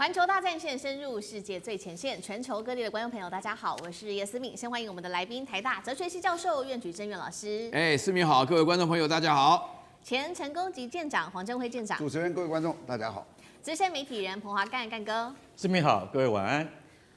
环球大战线深入世界最前线，全球各地的观众朋友，大家好，我是叶思敏。先欢迎我们的来宾，台大哲学系教授苑举正苑老师。思敏好，各位观众朋友，大家好。前成功级舰长黄镇辉舰长。主持人、各位观众，大家好。资深媒体人彭华干干哥。思敏好，各位晚安。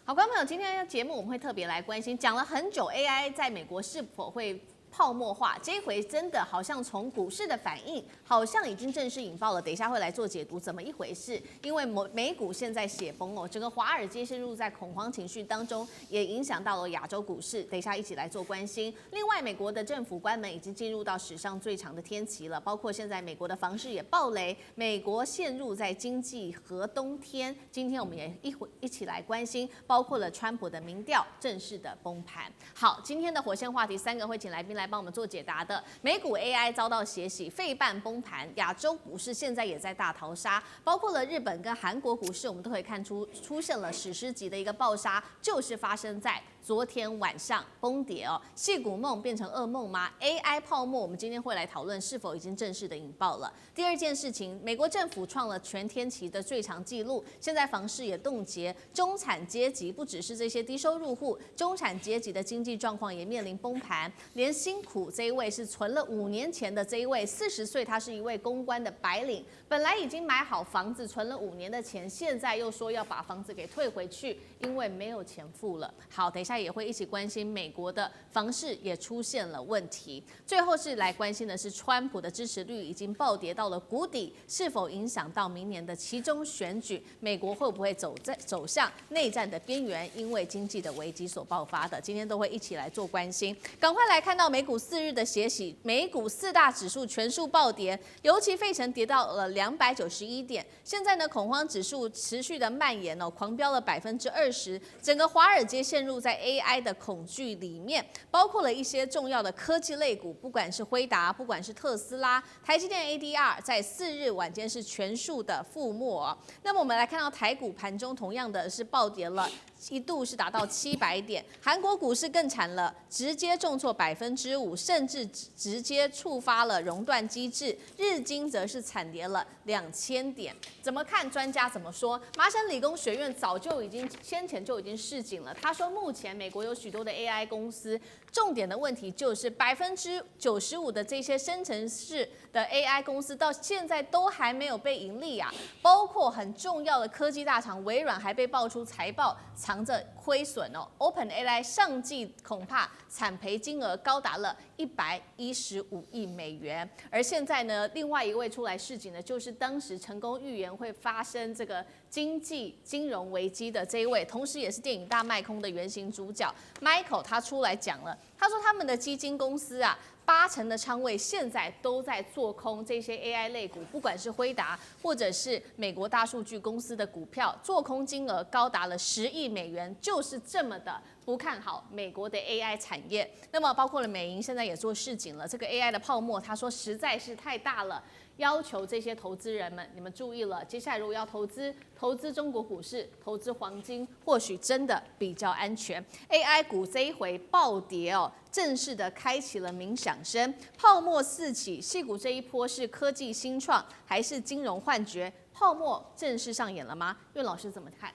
好，观众朋友，今天的节目我们会特别来关心，讲了很久 AI 在美国是否会泡沫化，这一回真的好像从股市的反应，好像已经正式引爆了。等一下会来做解读，怎么一回事？因为美股现在血崩哦，整个华尔街陷入在恐慌情绪当中，也影响到了亚洲股市。等一下一起来做关心。另外，美国的政府关门已经进入到史上最长的天期了，包括现在美国的房市也暴雷，美国陷入在经济核冬天。今天我们也一起来关心，包括了川普的民调正式的崩盘。好，今天的火线话题3个会请来宾来帮我们做解答的。美股 AI 遭到血洗，费半崩盘，亚洲股市现在也在大逃杀，包括了日本跟韩国股市，我们都可以看出出现了史诗级的一个暴杀，就是发生在昨天晚上崩跌哦。矽谷梦变成噩梦吗 ？AI 泡沫，我们今天会来讨论是否已经正式的引爆了。第二件事情，美国政府创了全天期的最长纪录，现在房市也冻结，中产阶级不只是这些低收入户，中产阶级的经济状况也面临崩盘，连辛苦这一位是存了5年前的这一位40岁，他是一位公关的白领，本来已经买好房子，存了5年的钱，现在又说要把房子给退回去，因为没有钱付了。好，等一下也会一起关心美国的房市也出现了问题。最后是来关心的是川普的支持率已经暴跌到了谷底，是否影响到明年的期中选举？美国会不会走向内战的边缘？因为经济的危机所爆发的，今天都会一起来做关心。赶快来看到美股4日的血洗，美股4大指数全数暴跌，尤其费城跌到了291点。现在呢，恐慌指数持续的蔓延哦，狂飙了20%，整个华尔街陷入在 AI 的恐惧里面，包括了一些重要的科技类股，不管是辉达，不管是特斯拉、台积电 ADR， 在4日晚间是全数的覆没哦。那么我们来看到台股盘中同样的是暴跌了。一度是达到700点，韩国股市更惨了，直接重挫5%，甚至直接触发了熔断机制。日经则是惨跌了2000点。怎么看？专家怎么说？麻省理工学院早就先前就已经示警了，他说目前美国有许多的 AI 公司，重点的问题就是95%的这些生成式的 AI 公司到现在都还没有被盈利啊，包括很重要的科技大厂微软还被爆出财报藏着亏损哦 ，OpenAI 上季恐怕惨赔金额高达了115亿美元。而现在呢，另外一位出来示警的，就是当时成功预言会发生这个金融危机的这一位，同时也是电影《大卖空》的原型主角 Michael， 他出来讲了，他说他们的基金公司啊。80%的仓位现在都在做空这些 AI 类股，不管是辉达或者是美国大数据公司的股票，做空金额高达了10亿美元，就是这么的不看好美国的 AI 产业。那么包括了美银现在也做示警了，这个 AI 的泡沫，他说实在是太大了。要求这些投资人们，你们注意了，接下来如果要投资中国股市、投资黄金，或许真的比较安全。AI 股这一回暴跌哦，正式的开启了鸣响声，泡沫四起。矽谷这一波是科技新创，还是金融幻觉？泡沫正式上演了吗？苑老师怎么看？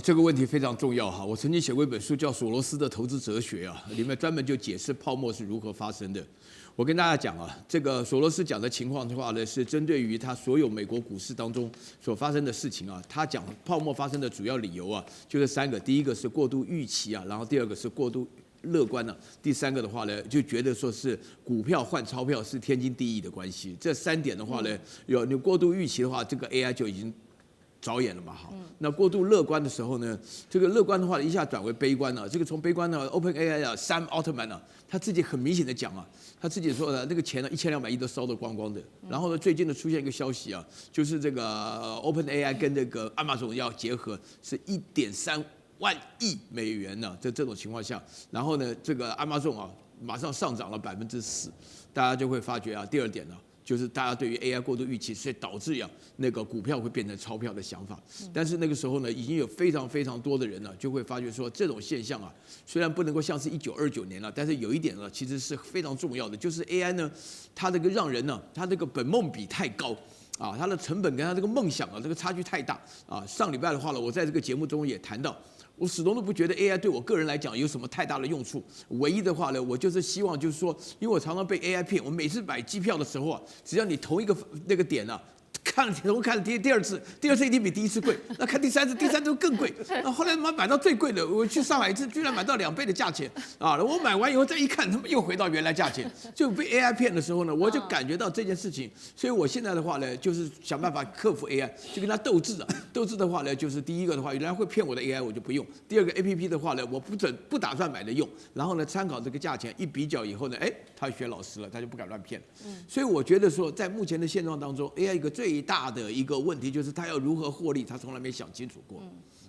这个问题非常重要哈。我曾经写过一本书叫《索罗斯的投资哲学》啊，里面专门就解释泡沫是如何发生的。我跟大家讲啊，这个索罗斯讲的情况的话呢，是针对于他所有美国股市当中所发生的事情啊。他讲泡沫发生的主要理由啊，就是3个，第一个是过度预期啊，然后第2个是过度乐观了，第3个的话呢，就觉得说是股票换钞票是天经地义的关系。这3点的话呢，你过度预期的话，这个 AI 就已经着眼了嘛，好，那过度乐观的时候呢，这个乐观的话一下转为悲观了。这个从悲观呢 ，OpenAI 啊，Sam Altman 啊，他自己很明显的讲啊，他自己说的这个钱呢，1200亿都烧得光光的。然后呢，最近呢出现一个消息啊，就是这个OpenAI 跟这个 Amazon 要结合，是1.3万亿美元呢，在这种情况下，然后呢，这个 Amazon 啊，马上上涨了4%，大家就会发觉啊，第2点呢。就是大家对于 AI 过度预期，所以导致那个股票会变成钞票的想法。但是那个时候呢，已经有非常非常多的人呢，就会发觉说这种现象啊，虽然不能够像是1929年了，但是有一点呢，其实是非常重要的，就是 AI 呢，它这个让人呢，它这个本梦比太高。啊，它的成本跟它这个梦想啊，这个差距太大啊。上礼拜的话呢，我在这个节目中也谈到。我始终都不觉得 AI 对我个人来讲有什么太大的用处。唯一的话呢，我就是希望就是说，因为我常常被 AI 骗，我每次买机票的时候啊，只要你同一个那个点啊。看了第二次一定比第一次贵，那看第三次更贵。那后来买到最贵的，我去上海一次，居然买到2倍的价钱啊！我买完以后再一看，他们又回到原来价钱，就被 AI 骗的时候呢，我就感觉到这件事情。所以我现在的话呢，就是想办法克服 AI， 就跟他斗智啊。斗智的话呢，就是第一个的话，原来会骗我的 AI 我就不用；第二个 APP 的话呢，我不打算买的用。然后呢，参考这个价钱一比较以后呢，他学老师了，他就不敢乱骗。所以我觉得说，在目前的现状当中 ，AI 一个最大的一个问题就是它要如何获利，它从来没想清楚过。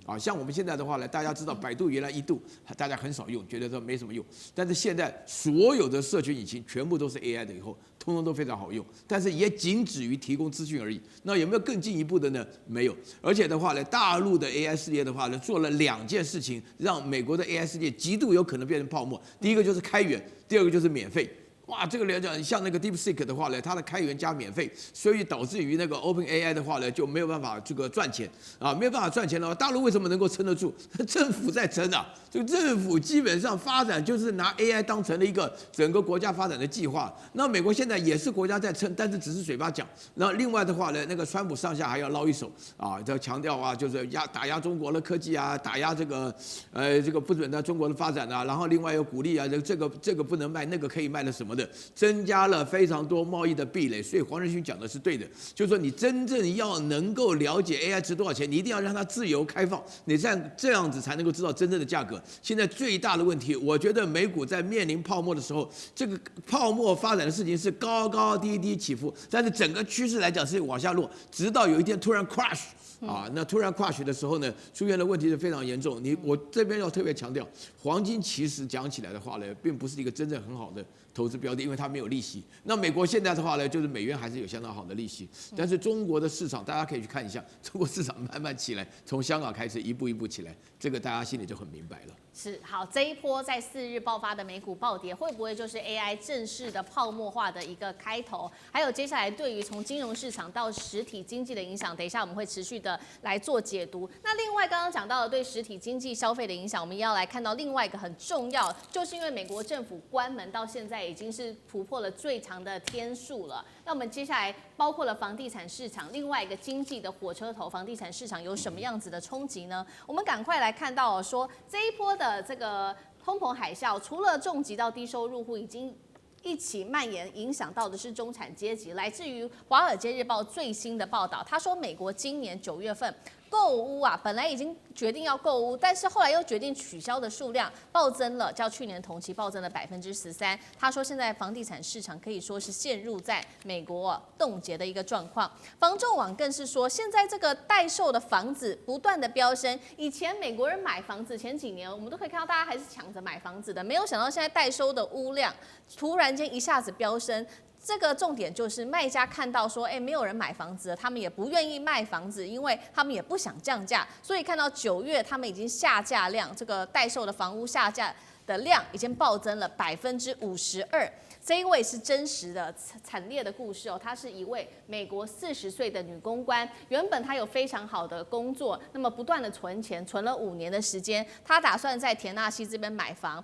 啊，像我们现在的话呢，大家知道百度原来1度大家很少用，觉得说没什么用，但是现在所有的社群引擎全部都是 AI 的，以后通通都非常好用，但是也仅止于提供资讯而已。那有没有更进一步的呢？没有。而且的话呢，大陆的 AI 事业的话呢，做了2件事情，让美国的 AI 世界极度有可能变成泡沫。第一个就是开源，第二个就是免费。哇，这个来讲，像那个 DeepSeek 的话呢，它的开源加免费，所以导致于那个 OpenAI 的话呢，就没有办法这个赚钱啊，没有办法赚钱的话，大陆为什么能够撑得住？政府在撑啊，这个政府基本上发展就是拿 AI 当成了一个整个国家发展的计划。那美国现在也是国家在撑，但是只是嘴巴讲。那另外的话呢，那个川普上下还要捞一手啊，要强调啊，就是打压中国的科技啊，打压这个不准在中国的发展啊，然后另外又鼓励啊，这个不能卖，那个可以卖的什么。增加了非常多贸易的壁垒，所以黄仁勋讲的是对的，就是说你真正要能够了解 AI 值多少钱，你一定要让它自由开放，你这样子才能够知道真正的价格。现在最大的问题，我觉得美股在面临泡沫的时候，这个泡沫发展的事情是高高低低起伏，但是整个趋势来讲是往下落，直到有一天突然 crash。啊，那突然 crash 的时候呢，出现的问题是非常严重。我这边要特别强调，黄金其实讲起来的话呢，并不是一个真正很好的投资标的，因为它没有利息。那美国现在的话呢，就是美元还是有相当好的利息，但是中国的市场大家可以去看一下，中国市场慢慢起来，从香港开始一步一步起来，这个大家心里就很明白了。是好，这一波在4日爆发的美股暴跌，会不会就是 AI 正式的泡沫化的一个开头？还有接下来对于从金融市场到实体经济的影响，等一下我们会持续的来做解读。那另外刚刚讲到的对实体经济消费的影响，我们要来看到另外一个很重要，就是因为美国政府关门到现在已经是突破了最长的天数了。那我们接下来包括了房地产市场，另外一个经济的火车头房地产市场有什么样子的冲击呢？我们赶快来看到说这一波的这个通膨海啸，除了重击到低收入户，已经一起蔓延，影响到的是中产阶级。来自于《华尔街日报》最新的报道，他说，美国今年9月份购屋啊，本来已经决定要购屋，但是后来又决定取消的数量暴增了，较去年同期暴增了13%。他说，现在房地产市场可以说是陷入在美国冻结的一个状况。房仲网更是说，现在这个待售的房子不断的飙升。以前美国人买房子前几年，我们都可以看到大家还是抢着买房子的，没有想到现在待收的屋量突然间一下子飙升。这个重点就是卖家看到说，没有人买房子了，他们也不愿意卖房子，因为他们也不想降价，所以看到9月他们已经下架量，这个待售的房屋下架的量已经暴增了52%。这一位是真实的惨烈的故事哦，她是一位美国40岁的女公关，原本她有非常好的工作，那么不断的存钱，存了5年的时间，她打算在田纳西这边买房，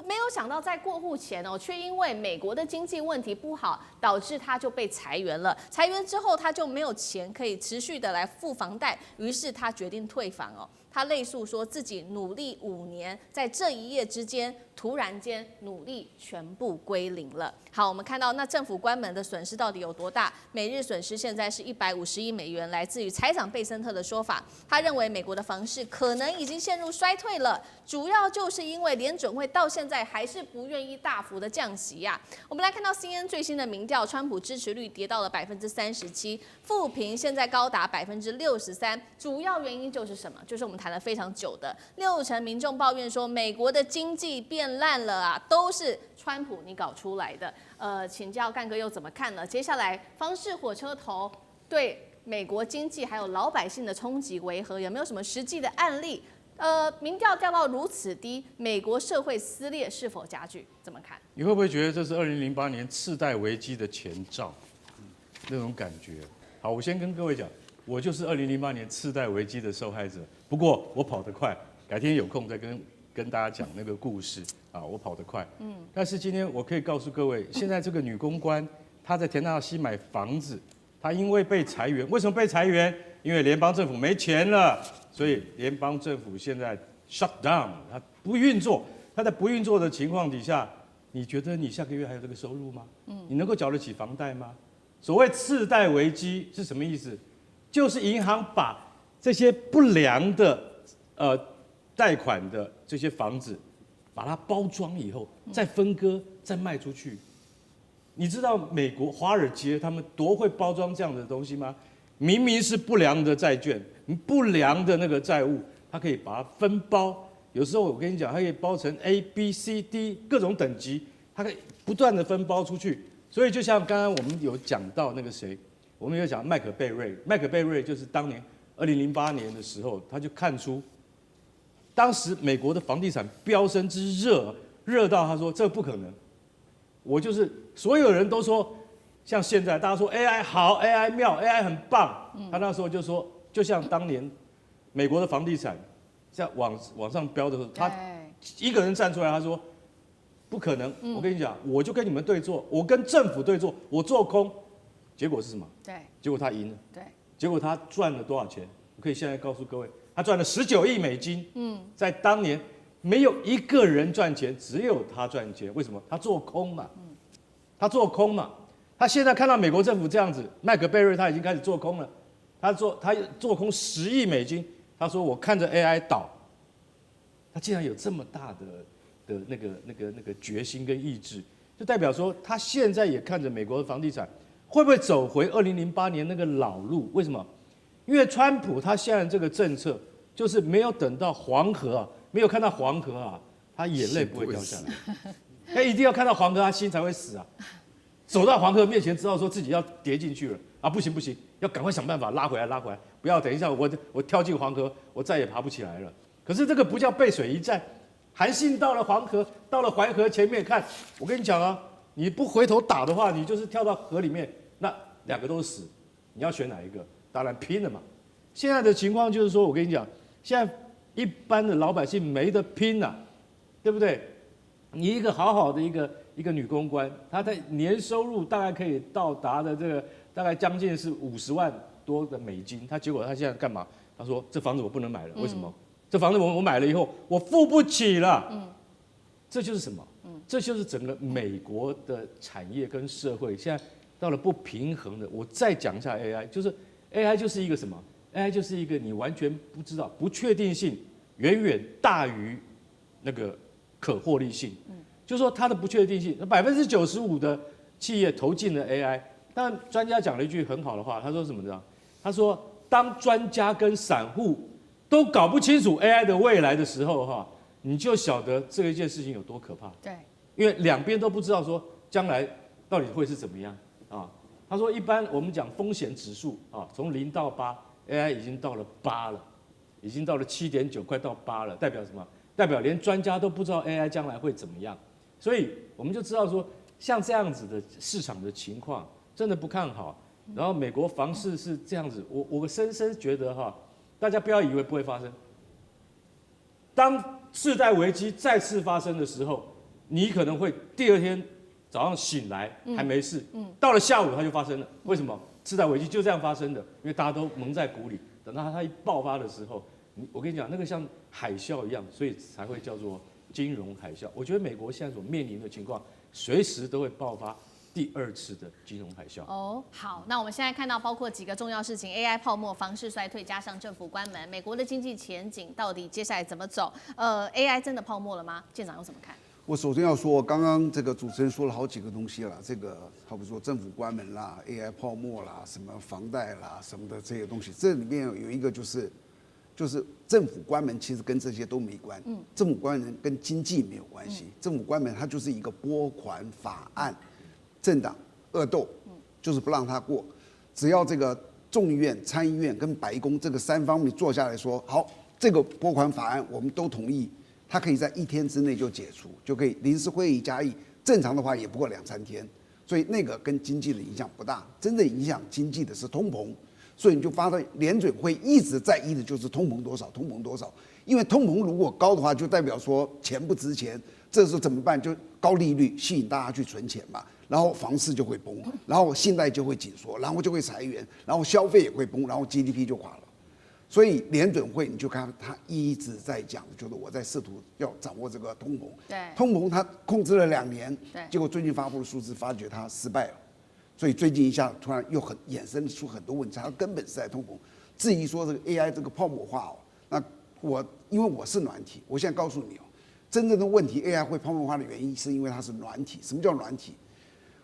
没有想到在过户前哦，却因为美国的经济问题不好，导致她就被裁员了。裁员之后，她就没有钱可以持续的来付房贷，于是她决定退房哦。他类诉说自己努力5年，在这一夜之间，突然间努力全部归零了。好，我们看到那政府关门的损失到底有多大？每日损失现在是150亿美元，来自于财长贝森特的说法。他认为美国的房市可能已经陷入衰退了，主要就是因为联准会到现在还是不愿意大幅的降息呀。我们来看到 CNN 最新的民调，川普支持率跌到了37%，负评现在高达63%。主要原因就是什么？就是我们谈了非常久的60%民众抱怨说，美国的经济变烂了啊，都是川普你搞出来的。请教干哥又怎么看呢？接下来方式火车头对美国经济还有老百姓的冲击为何？有没有什么实际的案例？民调掉到如此低，美国社会撕裂是否加剧？怎么看？你会不会觉得这是2008年次贷危机的前兆？那种感觉，好，我先跟各位讲，我就是2008年次贷危机的受害者，不过我跑得快，改天有空再跟大家讲那个故事啊，我跑得快。但是今天我可以告诉各位，现在这个女公关她在田纳西买房子，她因为被裁员，为什么被裁员？因为联邦政府没钱了，所以联邦政府现在 shut down， 它不运作。它在不运作的情况底下，你觉得你下个月还有这个收入吗？你能够缴得起房贷吗？所谓次贷危机是什么意思？就是银行把这些不良的贷款的这些房子，把它包装以后，再分割，再卖出去。你知道美国华尔街他们多会包装这样的东西吗？明明是不良的债券，不良的那个债务，它可以把它分包。有时候我跟你讲，它可以包成 A、B、C、D 各种等级，它可以不断的分包出去。所以就像刚刚我们有讲到那个谁，我们有讲麦可贝瑞，麦可贝瑞就是当年2008年的时候，他就看出，当时美国的房地产飙升之热到他说这不可能，我就是所有人都说，像现在大家说 AI 好 ，AI 妙 ，AI 很棒，他那时候就说，就像当年美国的房地产。在往上飙的时候，他一个人站出来，他说不可能。我跟你讲，我就跟你们对坐，我跟政府对坐，我做空。结果是什么？对，结果他赢了。对，结果他赚了多少钱？我可以现在告诉各位，他赚了19亿美金。在当年没有一个人赚钱，只有他赚钱。为什么？他做空嘛。他做空嘛。他现在看到美国政府这样子，麦可贝瑞他已经开始做空了。他做空10亿美金。他说：“我看着 AI 倒，他竟然有这么大的那个决心跟意志，就代表说他现在也看着美国的房地产会不会走回2008年那个老路？为什么？因为川普他现在这个政策就是没有等到黄河啊，没有看到黄河啊，他眼泪不会掉下来，他一定要看到黄河，他心才会死啊。走到黄河面前，知道说自己要跌进去了啊，不行，要赶快想办法拉回来。”不要等一下，我跳进黄河，我再也爬不起来了。可是这个不叫背水一战，韩信到了黄河，到了淮河前面看，我跟你讲啊，你不回头打的话，你就是跳到河里面，那2个都死，你要选哪一个？当然拼了嘛。现在的情况就是说，我跟你讲，现在一般的老百姓没得拼了，对不对？你一个好好的一个女公关，她的年收入大概可以到达的这个大概将近是50万多的美金，结果他现在干嘛？他说这房子我不能买了，为什么？这房子我买了以后我付不起了。这就是什么？这就是整个美国的产业跟社会现在到了不平衡的。我再讲一下 AI， 就是 AI 就是一个什么 ？AI 就是一个你完全不知道，不确定性远远大于那个可获利性。就是说它的不确定性，95%的企业投进了 AI。但专家讲了一句很好的话，他说什么呢？他说，当专家跟散户都搞不清楚 AI 的未来的时候，你就晓得这一件事情有多可怕。对，因为两边都不知道说将来到底会是怎么样啊。他说，一般我们讲风险指数啊，从0到8，AI 已经到了8了，已经到了7.9，快到8了，代表什么？代表连专家都不知道 AI 将来会怎么样。所以我们就知道说，像这样子的市场的情况，真的不看好。然后美国房市是这样子，我深深觉得大家不要以为不会发生。当次贷危机再次发生的时候，你可能会第2天早上醒来还没事，到了下午它就发生了。为什么？次贷危机就这样发生的，因为大家都蒙在鼓里。等到它一爆发的时候，我跟你讲，那个像海啸一样，所以才会叫做金融海啸。我觉得美国现在所面临的情况，随时都会爆发第2次的金融海啸。好，那我们现在看到包括几个重要事情 ：AI 泡沫、房市衰退，加上政府关门，美国的经济前景到底接下来怎么走？AI 真的泡沫了吗？舰长又怎么看？我首先要说，刚刚这个主持人说了好几个东西了，这个好比说政府关门啦、AI 泡沫啦、什么房贷啦什么的这些东西，这里面有一个就是政府关门其实跟这些都没关，政府关门跟经济没有关系，政府关门它就是一个拨款法案，政党恶斗，就是不让它过，只要这个众议院、参议院跟白宫这个3方面坐下来说好，这个拨款法案我们都同意。它可以在1天之内就解除，就可以临时会议加议，正常的话也不过2、3天。所以那个跟经济的影响不大，真正影响经济的是通膨。所以你就发现联准会一直在意的就是通膨多少，通膨多少。因为通膨如果高的话，就代表说钱不值钱，这时候怎么办？就高利率吸引大家去存钱嘛，然后房市就会崩，然后信贷就会紧缩，然后就会裁员，然后消费也会崩，然后 GDP 就垮了。所以联准会你就看他一直在讲，就是我在试图要掌握这个通膨。对，通膨他控制了2年，对，结果最近发布的数字发觉他失败了。所以最近一下突然又衍生出很多问题，它根本是在通膨。至于说这个 AI 这个泡沫化那因为我是软体，我现在告诉你真正的问题 AI 会泡沫化的原因是因为它是软体。什么叫软体？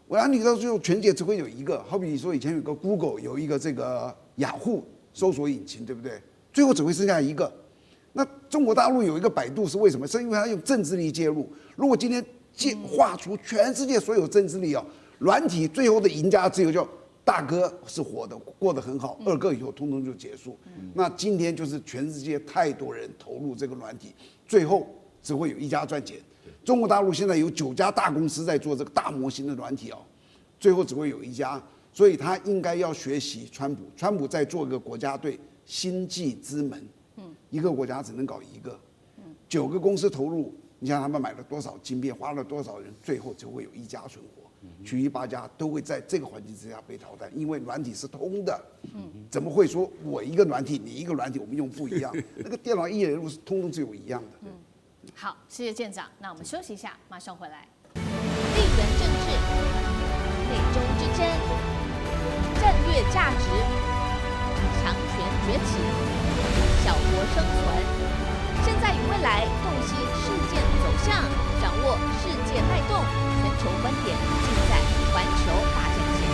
我让你到最后全世界只会有一个，好比你说以前有个 Google， 有一个这个雅虎搜索引擎，对不对？最后只会剩下一个。那中国大陆有一个百度是为什么？是因为它用政治力介入。如果今天划出全世界所有政治力软体最后的赢家只有叫大哥是活的，过得很好，二哥以后通通就结束。那今天就是全世界太多人投入这个软体，最后只会有一家赚钱。中国大陆现在有9家大公司在做这个大模型的软体最后只会有一家，所以他应该要学习川普。川普在做一个国家队，星际之门，一个国家只能搞一个，9个公司投入。你想他们买了多少晶片，花了多少人，最后只会有一家存活，其余8家都会在这个环境之下被淘汰，因为软体是通的。怎么会说我一个软体，你一个软体，我们用不一样？那个电脑一连路是通通只有一样的。好，谢谢舰长。那我们休息一下，马上回来。地缘政治、美中之争、战略价值、强权崛起、小国生存。现在与未来，洞悉事件走向，掌握世界脉动，全球观点尽在环球大战线。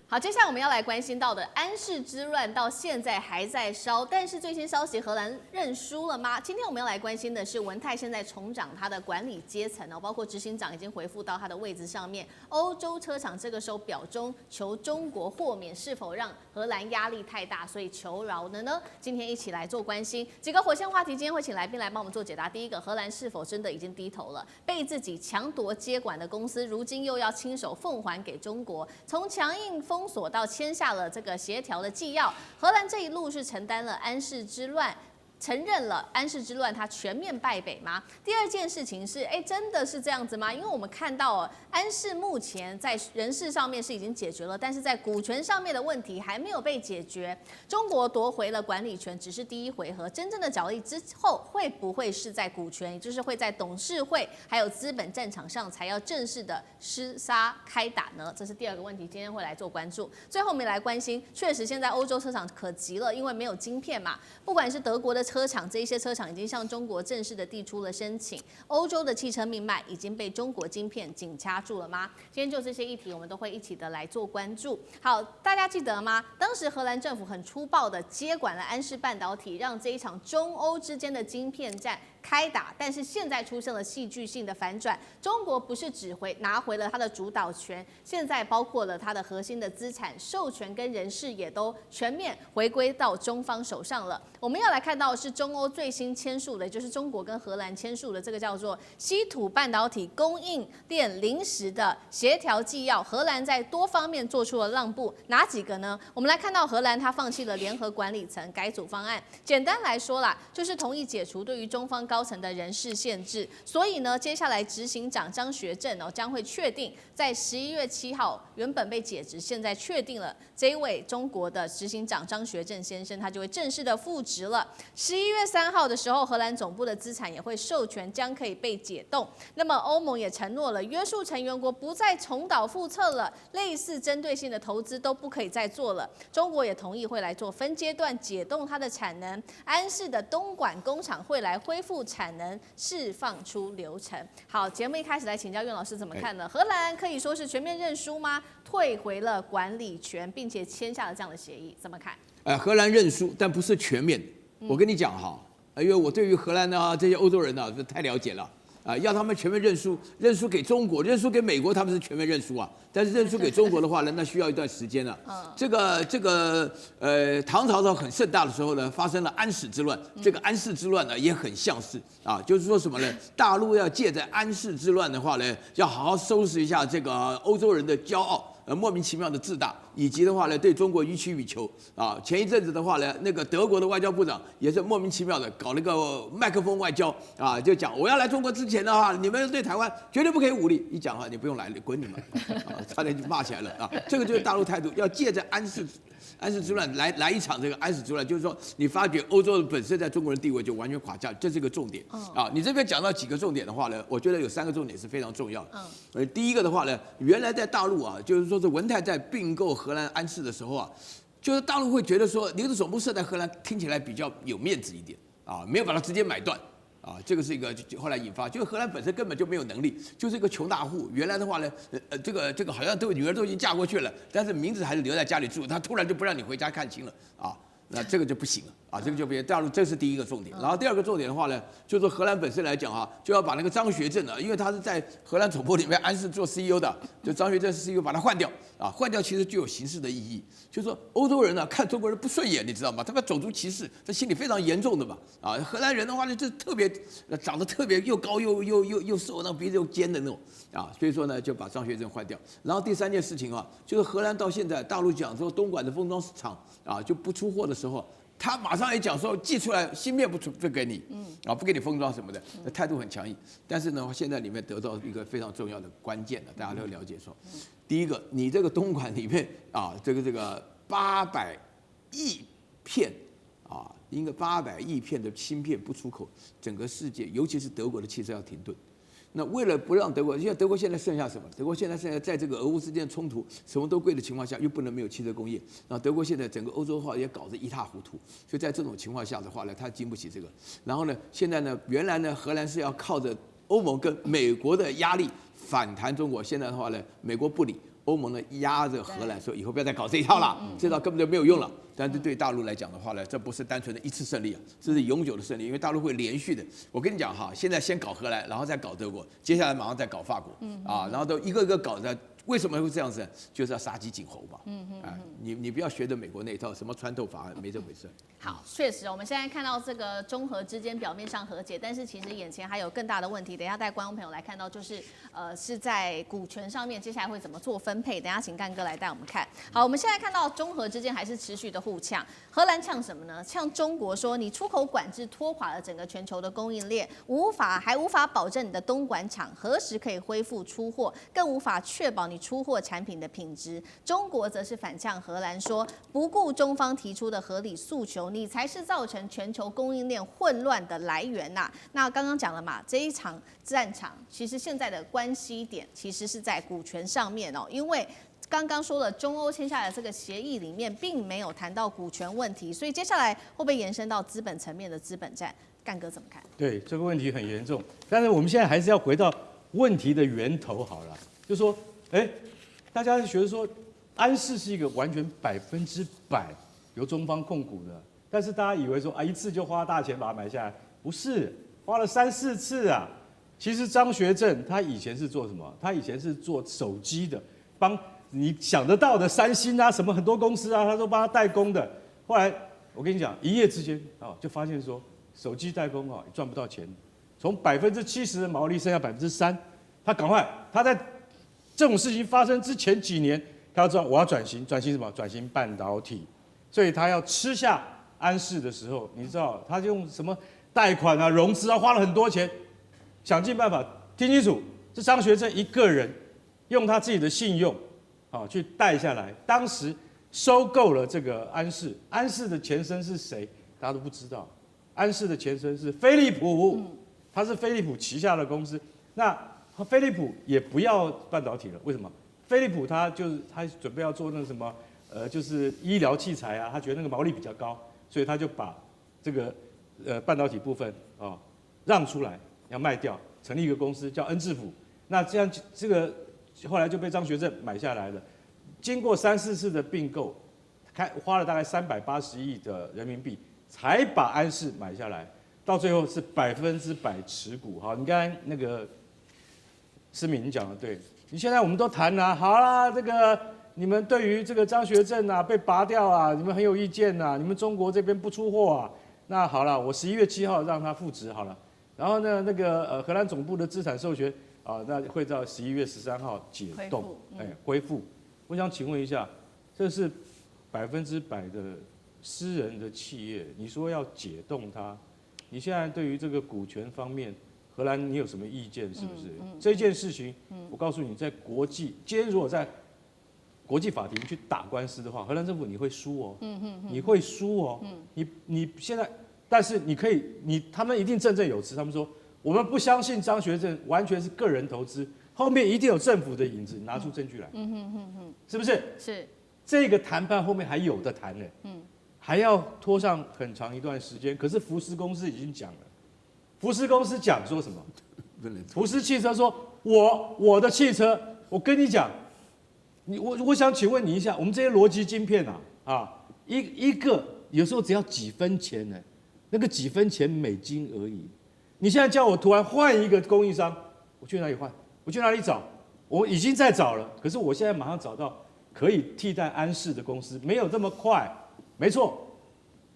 好，接下来我们要来关心到的安氏之乱到现在还在烧，但是最新消息，荷兰认输了吗？今天我们要来关心的是文泰现在重掌他的管理阶层包括执行长已经回复到他的位置上面。欧洲车厂这个时候表忠求中国豁免，是否让荷兰压力太大，所以求饶了呢？今天一起来做关心几个火线话题，今天会请来宾来帮我们做解答。第一个，荷兰是否真的已经低头了？被自己强夺接管的公司，如今又要亲手奉还给中国，从强硬封锁到签下了这个协调的纪要，荷兰这一路是承担了安氏之乱。承认了安氏之乱，它全面败北吗？第二件事情是，真的是这样子吗？因为我们看到安氏目前在人事上面是已经解决了，但是在股权上面的问题还没有被解决。中国夺回了管理权，只是第一回合，真正的角力之后会不会是在股权，也就是会在董事会还有资本战场上才要正式的厮杀开打呢？这是第二个问题，今天会来做关注。最后我们来关心，确实现在欧洲车厂可急了，因为没有晶片嘛，不管是德国的车厂，这一些车厂已经向中国正式的递出了申请。欧洲的汽车命脉已经被中国晶片紧掐住了吗？今天就这些议题，我们都会一起的来做关注。好，大家记得吗？当时荷兰政府很粗暴的接管了安氏半导体，让这一场中欧之间的晶片战开打，但是现在出现了戏剧性的反转，中国不是只拿回了它的主导权，现在包括了它的核心的资产授权跟人事也都全面回归到中方手上了。我们要来看到的是中欧最新签署的，也就是中国跟荷兰签署的这个叫做稀土半导体供应链临时的协调纪要，荷兰在多方面做出了让步，哪几个呢？我们来看到荷兰它放弃了联合管理层改组方案，简单来说啦，就是同意解除对于中方高层的人事限制。所以呢，接下来执行长张学正将会确定在11月7号原本被解职，现在确定了这一位中国的执行长张学正先生，他就会正式的复职了。11月3号的时候，荷兰总部的资产也会授权将可以被解冻。那么欧盟也承诺了，约束成员国不再重蹈覆辙了，类似针对性的投资都不可以再做了。中国也同意会来做分阶段解冻它的产能，安氏的东莞工厂会来恢复产能，释放出流程。好，节目一开始来请教苑老师怎么看呢？荷兰可以说是全面认输吗？退回了管理权，并且签下了这样的协议，怎么看？荷兰认输，但不是全面。我跟你讲哈，因为我对于荷兰这些欧洲人太了解了。要他们全面认输，认输给中国，认输给美国，他们是全面认输啊。但是认输给中国的话呢，那需要一段时间了。唐朝很盛大的时候呢，发生了安史之乱。这个安史之乱呢，也很像是就是说什么呢？大陆要借着安史之乱的话呢，要好好收拾一下这个欧洲人的骄傲。莫名其妙的自大，以及的话呢，对中国予取予求啊。前一阵子的话呢，那个德国的外交部长也是莫名其妙的搞那个麦克风外交啊，就讲我要来中国之前的话，你们对台湾绝对不可以武力。一讲话你不用来，你滚你们啊，差点就骂起来了啊。这个就是大陆态度，要借着安史之乱来一场这个安史之乱，就是说你发觉欧洲本身在中国人地位就完全垮下，这是个重点啊。你这边讲到几个重点的话呢，我觉得有3个重点是非常重要的。第一个的话呢，原来在大陆就是说是文泰在并购荷兰安氏的时候就是大陆会觉得说你的总部设在荷兰，听起来比较有面子一点没有把它直接买断。这个是一个后来引发，就是荷兰本身根本就没有能力，就是一个穷大户。原来的话呢，这个好像女儿都已经嫁过去了，但是名字还是留在家里住，他突然就不让你回家看亲了那这个就不行了这个就不行。大陆这是第一个重点。然后第二个重点的话呢，就是荷兰本身来讲就要把那个张学正因为他是在荷兰总部里面安氏做 CEO 的，就张学正 CEO 把他换掉换掉其实具有形式的意义，就是说欧洲人看中国人不顺眼，你知道吗？他们种族歧视，这心理非常严重的嘛荷兰人的话呢，就特别长得特别又高又瘦，那鼻子又尖的那种所以说呢就把张学正换掉。然后第三件事情就是荷兰到现在大陆讲说东莞的封装厂就不出货的时候，他马上也讲说寄出来芯片不给你，不给你封装什么的，态度很强硬。但是呢，现在里面得到一个非常重要的关键大家都了解说，第一个，你这个东莞里面这个800亿片应该800亿片的芯片不出口，整个世界尤其是德国的汽车要停顿。那为了不让德国，因为德国现在剩下什么？德国现在在这个俄乌之间冲突什么都贵的情况下，又不能没有汽车工业。然后德国现在整个欧洲化也搞得一塌糊涂，所以在这种情况下的话呢，它经不起这个。然后呢，现在呢，原来呢，荷兰是要靠着欧盟跟美国的压力反弹中国，现在的话呢，美国不理。欧盟呢压着荷兰说以后不要再搞这一套了，这套根本就没有用了。但是对大陆来讲的话呢，这不是单纯的一次胜利这是永久的胜利，因为大陆会连续的。我跟你讲现在先搞荷兰，然后再搞德国，接下来马上再搞法国然后都一个一个搞的。为什么会这样子？就是要杀鸡儆猴嘛。你不要学着美国那一套什么穿透法案，没这回事。好，确实，我们现在看到这个中荷之间表面上和解，但是其实眼前还有更大的问题。等一下带观众朋友来看到，就是是在股权上面，接下来会怎么做分配？等一下请干哥来带我们看。好，我们现在看到中荷之间还是持续的互呛。荷兰呛什么呢？呛中国说你出口管制拖垮了整个全球的供应链，还无法保证你的东莞厂何时可以恢复出货，更无法确保你出货产品的品质。中国则是反呛荷兰说，不顾中方提出的合理诉求，你才是造成全球供应链混乱的来源呐。那刚刚讲了嘛，这一场战场其实现在的关系点其实是在股权上面因为刚刚说了，中欧签下的这个协议里面并没有谈到股权问题，所以接下来会不会延伸到资本层面的资本战？干哥怎么看？对，这个问题很严重，但是我们现在还是要回到问题的源头好了，就说，大家觉得说安氏是一个完全100%由中方控股的，但是大家以为说一次就花大钱把它买下来，不是，花了3、4次啊。其实张学正他以前是做什么？他以前是做手机的，帮你想得到的三星什么很多公司他都帮他代工的。后来我跟你讲，一夜之间就发现说手机代工赚不到钱，从70%的毛利剩下3%，他在这种事情发生之前几年，他要知道我要转型什么？转型半导体，所以他要吃下安氏的时候，你知道他用什么贷款融资花了很多钱，想尽办法。听清楚，是张学正一个人用他自己的信用去贷下来，当时收购了这个安氏。安氏的前身是谁？大家都不知道。安氏的前身是飞利浦，它是飞利浦旗下的公司。那飞利浦也不要半导体了，为什么？飞利浦他准备要做那个什么，就是医疗器材他觉得那个毛利比较高，所以他就把这个半导体部分让出来，要卖掉，成立一个公司叫恩智浦。那这样这个后来就被张学正买下来了。经过3、4次的并购，花了大概380亿的人民币，才把安氏买下来。到最后是100%持股。好，你刚才那个思敏你讲的对，你现在我们都谈了，好啦，这个你们对于这个张学正啊被拔掉啊，你们很有意见啊，你们中国这边不出货啊，那好了，我11月7号让他复职好了，然后呢，那个荷兰总部的资产授权啊，那会到11月13号解冻，恢复。我想请问一下，这是100%的私人的企业，你说要解冻它，你现在对于这个股权方面，荷兰你有什么意见？是不是？这件事情，我告诉你，在国际，今天如果在国际法庭去打官司的话，荷兰政府你会输哦，你会输哦，你现在，但是你可以，他们一定振振有词，他们说我们不相信张学正完全是个人投资，后面一定有政府的影子，拿出证据来，是不是？是这个谈判后面还有的谈呢，还要拖上很长一段时间。可是福斯公司已经讲了，福斯公司讲说什么？福斯汽车说，我的汽车，我跟你讲。我想请问你一下，我们这些逻辑晶片一个有时候只要几分钱呢，那个几分钱美金而已。你现在叫我突然换一个供应商，我去哪里换？我去哪里找？我已经在找了，可是我现在马上找到可以替代安适的公司，没有这么快。没错，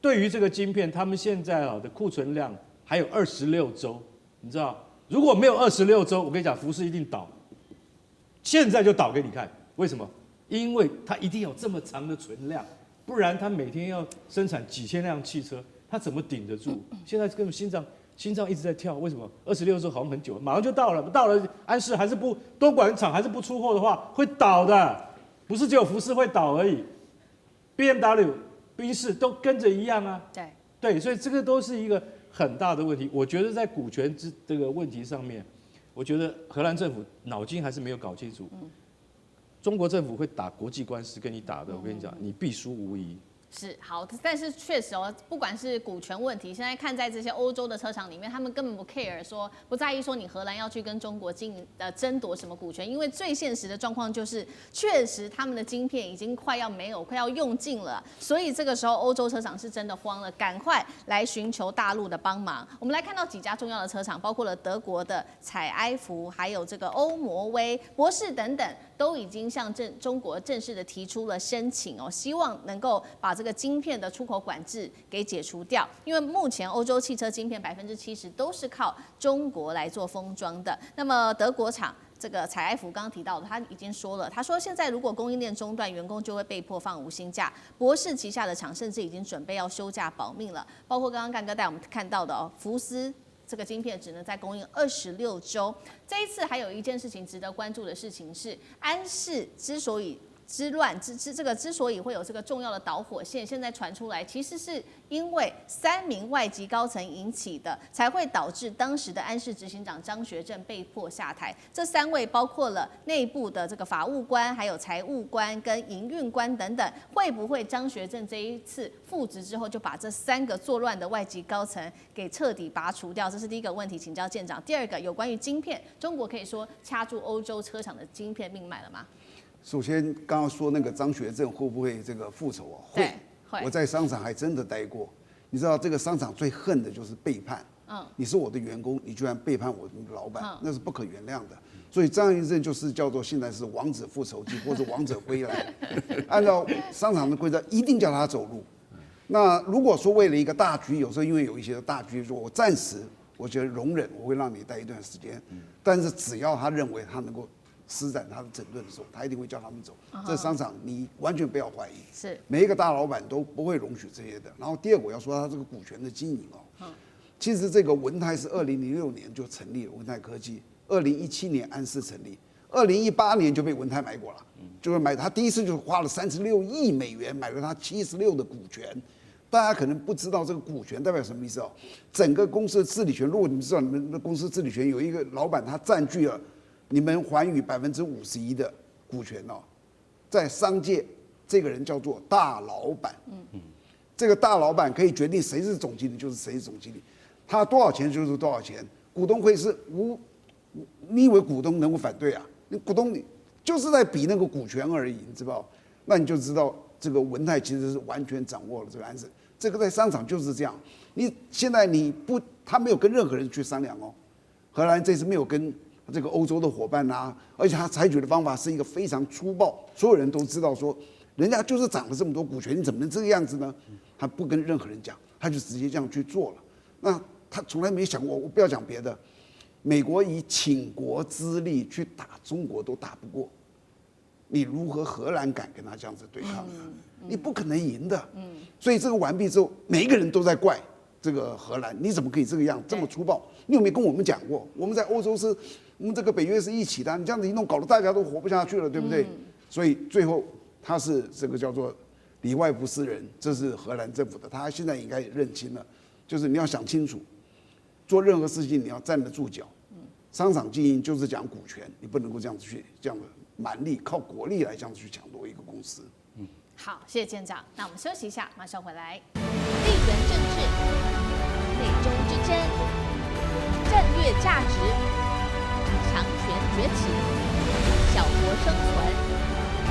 对于这个晶片，他们现在的库存量还有26周，你知道，如果没有26周，我跟你讲，福斯一定倒，现在就倒给你看。为什么？因为它一定有这么长的存量，不然它每天要生产几千辆汽车，它怎么顶得住？现在根本心脏一直在跳，为什么？26周好像很久，马上就到了，到了安适还是不多管厂还是不出货的话，会倒的，不是只有福斯会倒而已 ，BMW、宾士都跟着一样啊。对，所以这个都是一个很大的问题。我觉得在股权这个问题上面，我觉得荷兰政府脑筋还是没有搞清楚。中国政府会打国际官司跟你打的，我跟你讲，你必输无疑。是好，但是确实哦，不管是股权问题，现在看在这些欧洲的车厂里面，他们根本不 care 说，不在意说你荷兰要去跟中国争夺什么股权，因为最现实的状况就是，确实他们的晶片已经快要用尽了，所以这个时候欧洲车厂是真的慌了，赶快来寻求大陆的帮忙。我们来看到几家重要的车厂，包括了德国的采埃孚，还有这个欧摩威、博世等等，都已经向中国正式的提出了申请哦，希望能够把这个晶片的出口管制给解除掉，因为目前欧洲汽车晶片70%都是靠中国来做封装的。那么德国厂这个采埃孚刚刚提到的，他已经说了，他说现在如果供应链中断，员工就会被迫放无薪假。博世旗下的厂甚至已经准备要休假保命了，包括刚刚干哥带我们看到的哦，福斯。这个晶片只能再供应26周。这一次还有一件事情值得关注的事情是，安适之所以之所以会有这个重要的导火线，现在传出来，其实是因为3名外籍高层引起的，才会导致当时的安适执行长张学正被迫下台。这3位包括了内部的这个法务官、还有财务官跟营运官等等，会不会张学正这一次复职之后就把这3个作乱的外籍高层给彻底拔除掉？这是第一个问题，请教舰长。第二个有关于晶片，中国可以说掐住欧洲车厂的晶片命脉了吗？首先，刚刚说那个张学正会不会这个复仇啊？会。我在商场还真的待过。你知道这个商场最恨的就是背叛。你是我的员工，你居然背叛我的老板，那是不可原谅的。所以张学正就是叫做现在是王子复仇记或者王者归来。按照商场的规则，一定叫他走路。那如果说为了一个大局，有时候因为有一些大局，说我暂时我觉得容忍，我会让你待一段时间。但是只要他认为他能够施展他的整顿的时候，他一定会叫他们走。这商场你完全不要怀疑，是每一个大老板都不会容许这些的。然后第二个我要说他这个股权的经营哦，其实这个文泰是2006年就成立了文泰科技，2017年安适成立，2018年就被文泰买过了，就是买他第一次就花了36亿美元买了他76%的股权。大家可能不知道这个股权代表什么意思哦。整个公司的治理权，如果你们知道你们的公司治理权有一个老板他占据了你们寰宇51%的股权哦，在商界这个人叫做大老板。这个大老板可以决定谁是总经理就是谁是总经理，他多少钱就是多少钱。股东会是你以为股东能够反对啊？股东就是在比那个股权而已，你知道？那你就知道这个文泰其实是完全掌握了这个安适。这个在商场就是这样。你现在他没有跟任何人去商量哦。荷兰这次没有跟这个欧洲的伙伴啊，而且他采取的方法是一个非常粗暴，所有人都知道说，人家就是涨了这么多股权，你怎么能这个样子呢？他不跟任何人讲，他就直接这样去做了。那他从来没想过，我不要讲别的，美国以倾国之力去打中国都打不过，你如何荷兰敢跟他这样子对抗呢？你不可能赢的。所以这个完毕之后，每一个人都在怪这个荷兰，你怎么可以这个样这么粗暴？你有没有跟我们讲过？我们在欧洲是，我们这个北约是一起的，你这样子一弄，搞得大家都活不下去了，对不对？所以最后他是这个叫做里外不是人，这是荷兰政府的，他现在应该也认清了，就是你要想清楚，做任何事情你要站得住脚。商场经营就是讲股权，你不能够这样子去这样的蛮力靠国力来这样子去抢夺一个公司。好，谢谢舰长。那我们休息一下，马上回来。地缘政治、美中之争、战略价值、强权崛起、小国生存，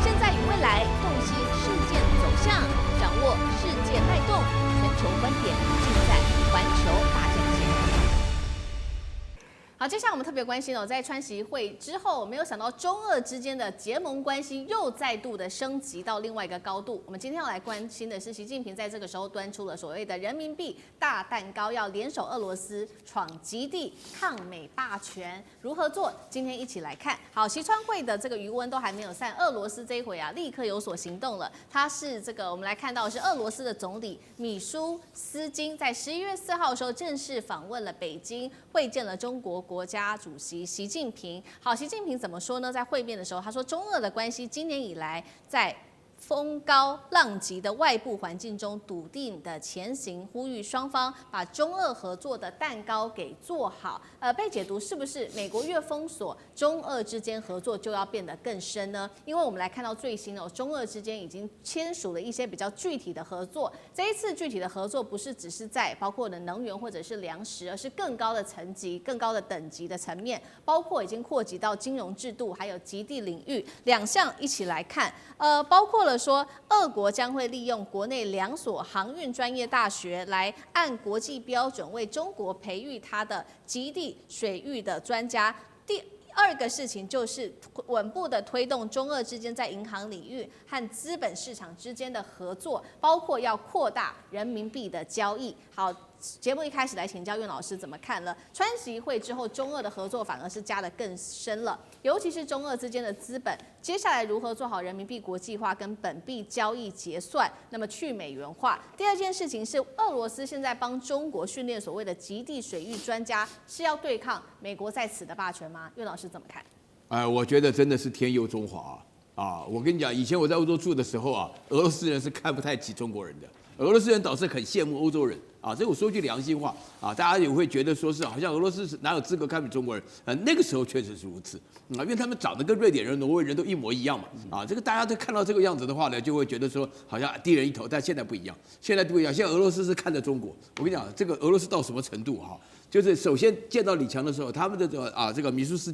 现在与未来洞悉事件走向，掌握世界脉动，全球观点尽在环球大战线。好，接下来我们特别关心在川习会之后，没有想到中俄之间的结盟关系又再度的升级到另外一个高度。我们今天要来关心的是，习近平在这个时候端出了所谓的人民币大蛋糕，要联手俄罗斯闯极地，抗美霸权，如何做？今天一起来看。好，习川会的这个余温都还没有散，俄罗斯这一回立刻有所行动了。他是我们来看到是俄罗斯的总理米舒斯金，在11月4号的时候正式访问了北京，会见了中国国家主席习近平。好，习近平怎么说呢？在会面的时候，他说中俄的关系今年以来在风高浪急的外部环境中笃定的前行，呼吁双方把中俄合作的蛋糕给做好。被解读是不是美国越封锁，中俄之间合作就要变得更深呢？因为我们来看到最新中俄之间已经签署了一些比较具体的合作。这一次具体的合作不是只是在包括的能源或者是粮食，而是更高的层级、更高的等级的层面，包括已经扩及到金融制度，还有极地领域两项一起来看。包括了说，俄国将会利用国内2所航运专业大学来按国际标准为中国培育它的极地水域的专家。第二个事情就是稳步的推动中俄之间在银行领域和资本市场之间的合作，包括要扩大人民币的交易。好，节目一开始来请教苑老师怎么看了川习会之后，中俄的合作反而是加得更深了，尤其是中俄之间的资本，接下来如何做好人民币国际化跟本币交易结算，那么去美元化。第二件事情是俄罗斯现在帮中国训练所谓的极地水域专家，是要对抗美国在此的霸权吗？苑老师怎么看？我觉得真的是天佑中华啊！我跟你讲，以前我在欧洲住的时候俄罗斯人是看不太起中国人的，俄罗斯人倒是很羡慕欧洲人这我说句良心话大家也会觉得说是好像俄罗斯哪有资格看不起中国人？那个时候确实是如此因为他们长得跟瑞典人、挪威人都一模一样嘛这个大家都看到这个样子的话呢，就会觉得说好像低人一头，但现在不一样，现在俄罗斯是看着中国。我跟你讲，这个俄罗斯到什么程度就是首先见到李强的时候，他们的这个米舒斯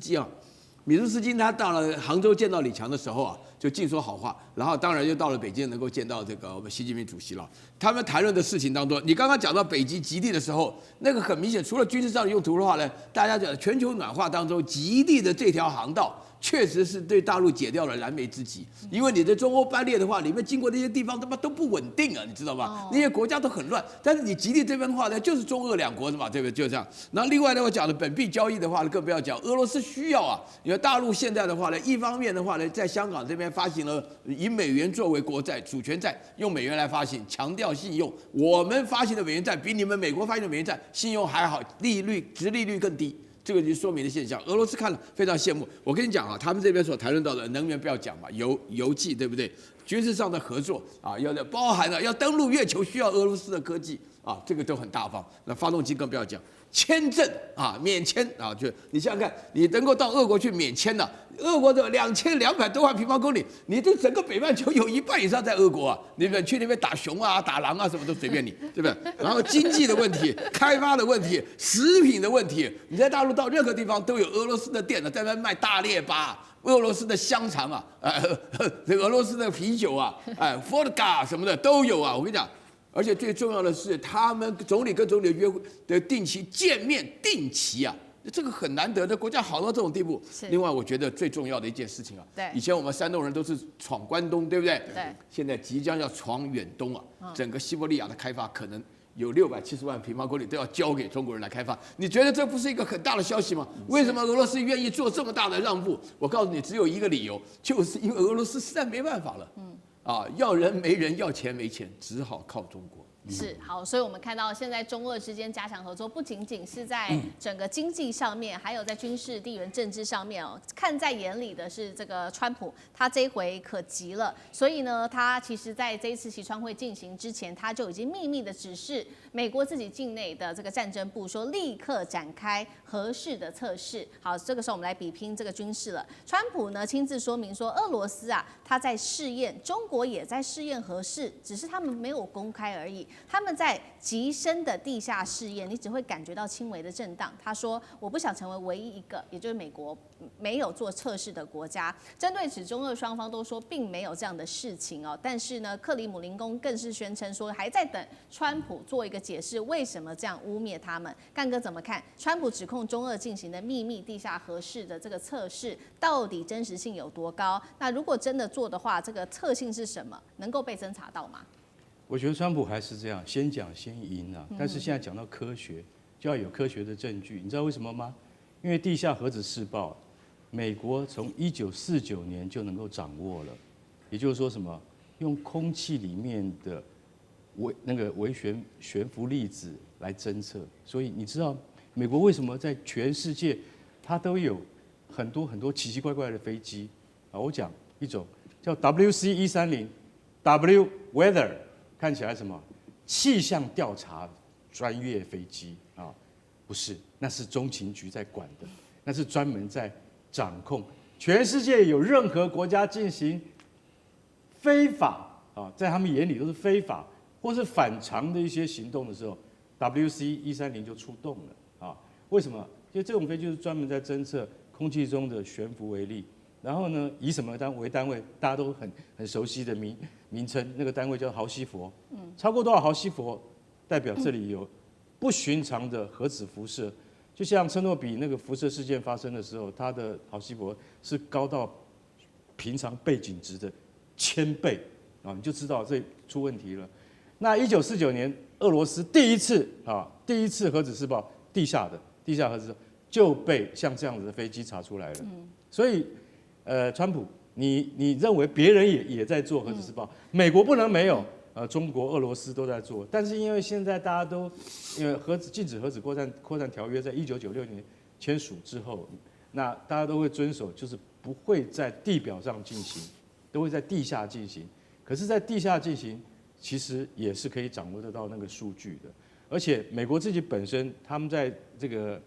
基他到了杭州见到李强的时候就尽说好话，然后当然又到了北京，能够见到这个我们习近平主席了。他们谈论的事情当中，你刚刚讲到北极极地的时候，那个很明显，除了军事上的用途的话呢，大家讲全球暖化当中，极地的这条航道确实是对大陆解掉了燃眉之急，因为你的中欧班列的话，里面经过那些地方他妈都不稳定你知道吗？那些国家都很乱，但是你极地这边的话呢，就是中俄两国的嘛，对不对？就这样。然后另外呢，我讲的本币交易的话呢，更不要讲，俄罗斯需要因为大陆现在的话呢，一方面的话呢，在香港这边发行了以美元作为国债、主权债，用美元来发行，强调信用。我们发行的美元债比你们美国发行的美元债信用还好，殖利率更低。这个就说明的现象，俄罗斯看了非常羡慕。我跟你讲他们这边所谈论到的能源不要讲嘛，油气对不对？军事上的合作要包含了要登陆月球需要俄罗斯的科技这个都很大方。那发动机更不要讲，签证免签就你想想看，你能够到俄国去免签俄国的2200多万平方公里，你这整个北半球有一半以上在俄国你们去那边打熊打狼什么都随便你，对不对？然后经济的问题、开发的问题、食品的问题，你在大陆到任何地方都有俄罗斯的店在那卖大列巴。俄罗斯的香肠这个俄罗斯的啤酒vodka 什么的都有我跟你讲，而且最重要的是，他们总理跟总理的约会的定期见面，定期啊，这个很难得的，国家好到这种地步。另外，我觉得最重要的一件事情啊，对，以前我们山东人都是闯关东，对不对？对，现在即将要闯远东啊，整个西伯利亚的开发可能有670万平方公里都要交给中国人来开发。你觉得这不是一个很大的消息吗？为什么俄罗斯愿意做这么大的让步？我告诉你，只有一个理由，就是因为俄罗斯实在没办法了。要人没人，要钱没钱，只好靠中国。是好，所以我们看到现在中俄之间加强合作，不仅仅是在整个经济上面，还有在军事、地缘政治上面哦。看在眼里的是这个川普，他这一回可急了，所以呢，他其实在这一次习川会进行之前，他就已经秘密的指示美国自己境内的这个战争部说，立刻展开核试的测试。好，这个时候我们来比拼这个军事了。川普呢亲自说明说，俄罗斯啊，他在试验，中国也在试验核试，只是他们没有公开而已。他们在极深的地下试验，你只会感觉到轻微的震荡。他说：“我不想成为唯一一个，也就是美国没有做测试的国家。”针对此，中俄双方都说并没有这样的事情哦。但是呢，克里姆林宫更是宣称说，还在等川普做一个解释，为什么这样污蔑他们？干哥怎么看？川普指控中俄进行的秘密地下核试的这个测试，到底真实性有多高？那如果真的做的话，这个特性是什么？能够被侦查到吗？我觉得川普还是这样，先讲先赢啊。但是现在讲到科学，就要有科学的证据。你知道为什么吗？因为地下核子试爆，美国从1949年就能够掌握了，也就是说什么，用空气里面的微悬浮粒子来侦测。所以你知道美国为什么在全世界它都有很多奇奇怪怪的飞机啊？我讲一种叫 WC-130 Weather。看起来什么气象调查专业飞机啊？不是，那是中情局在管的，那是专门在掌控全世界有任何国家进行非法啊，在他们眼里都是非法或是反常的一些行动的时候 ，WC-130就出动了啊。为什么？因为这种飞机就是专门在侦测空气中的悬浮微粒。然后呢，以什么为单位？大家都很熟悉的名称，那个单位叫毫西弗。超过多少毫西弗，代表这里有不寻常的核子辐射。就像车诺比那个辐射事件发生的时候，它的毫西弗是高到平常背景值的1000倍啊，你就知道这出问题了。那1949年，俄罗斯第一次核子试爆，地下核子就被像这样子的飞机查出来了。所以。川普，你认为别人也在做核子试爆，美国不能没有，中国、俄罗斯都在做，但是因为现在大家都因为禁止核子扩散条约在1996年签署之后，那大家都会遵守，就是不会在地表上进行，都会在地下进行。可是，在地下进行，其实也是可以掌握得到那个数据的。而且，美国自己本身，他们在这个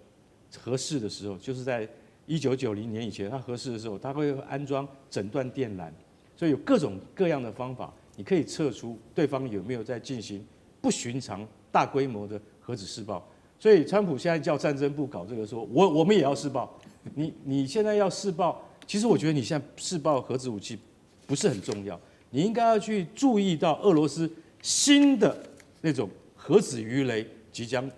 核试的时候，就是在1990年以前，他核试的时候，他会安装诊断电缆，所以有各种各样的方法，你可以测出对方有没有在进行不寻常、大规模的核子试爆。所以，川普现在叫战争部搞这个说，我们也要试爆。你现在要试爆，其实我觉得你现在试爆核子武器不是很重要，你应该要去注意到俄罗斯新的那种核子鱼雷即将